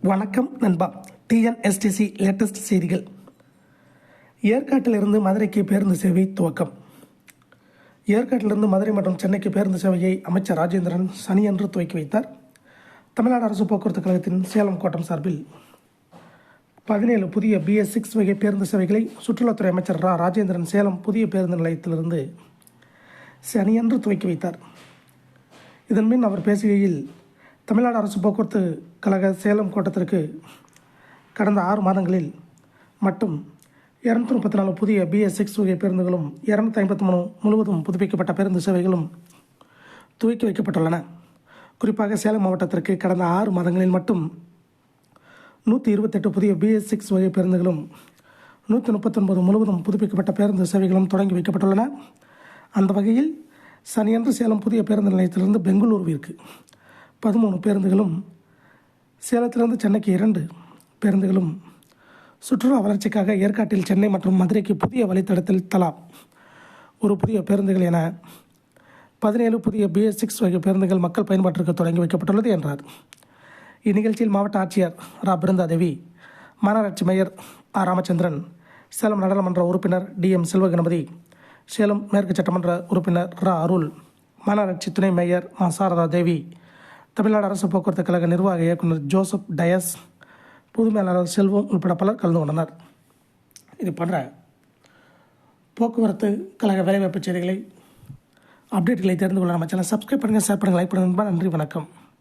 வணக்கம் நண்பா. TNSTC latest செய்திகள். ஏற்காட்டிலிருந்து மதுரைக்கு பேருந்து சேவை துவக்கம். ஏற்காட்டிலிருந்து மதுரை மற்றும் சென்னைக்கு பேருந்து சேவையை அமைச்சர் ராஜேந்திரன் சனியன்று துவக்கி வைத்தார். தமிழ்நாடு அரசு போக்குவரத்து கழகத்தின் சேலம் கோட்டம் சார்பில் 17 புதிய BS6 வகை பேருந்து சேவைகளை சுற்றுலாத்துறை அமைச்சர் ராஜேந்திரன் சேலம் புதிய பேருந்து நிலையத்திலிருந்து சனியன்று துவக்கி வைத்தார். இதன்பின் அவர் பேசுகையில், தமிழ்நாடு அரசு போக்குவரத்து கழக சேலம் கோட்டத்திற்கு கடந்த 6 மாதங்களில் மட்டும் 234 புதிய BS6 வகை பேருந்துகளும் 253 முழுவதும் புதுப்பிக்கப்பட்ட பேருந்து சேவைகளும் துவக்கி வைக்கப்பட்டுள்ளன. குறிப்பாக சேலம் மாவட்டத்திற்கு கடந்த 6 மாதங்களில் மட்டும் 128 புதிய BS6 வகை பேருந்துகளும் 139 முழுவதும் புதுப்பிக்கப்பட்ட பேருந்து சேவைகளும் தொடங்கி வைக்கப்பட்டுள்ளன. அந்த வகையில் சனியன்று சேலம் புதிய பேருந்து நிலையத்திலிருந்து பெங்களூருவிற்கு 13 பேருந்துகளும், சேலத்திலிருந்து சென்னைக்கு 2 பேருந்துகளும், சுற்றுலா வளர்ச்சிக்காக ஏற்காட்டில் சென்னை மற்றும் மதுரைக்கு புதிய வழித்தடத்தில் தலா 1 புதிய பேருந்துகள் என 17 புதிய BS6 வகை பேருந்துகள் மக்கள் பயன்பாட்டிற்கு தொடங்கி வைக்கப்பட்டுள்ளது என்றார். இந்நிகழ்ச்சியில் மாவட்ட ஆட்சியர் பிருந்தாதேவி, மாநகராட்சி மேயர் ராமச்சந்திரன், சேலம் நாடாளுமன்ற உறுப்பினர் DM செல்வகணபதி, சேலம் மேற்கு சட்டமன்ற உறுப்பினர் அருள், மாநகராட்சி துணை மேயர் சாரதா தேவி, தமிழ்நாடு அரசு போக்குவரத்து கழக நிர்வாக இயக்குனர் ஜோசப் டயஸ், பொது மேலாளர் செல்வம் உட்பட பலர் கலந்து கொண்டனர். இது போன்ற போக்குவரத்து கழக வேலைவாய்ப்பு செய்திகளை, அப்டேட்களை தெரிந்து கொள்ள நம்ம சேனல் சப்ஸ்கிரைப் பண்ணுங்கள், ஷேர் பண்ணுங்கள், லைக் பண்ணுங்கள். நன்றி, வணக்கம்.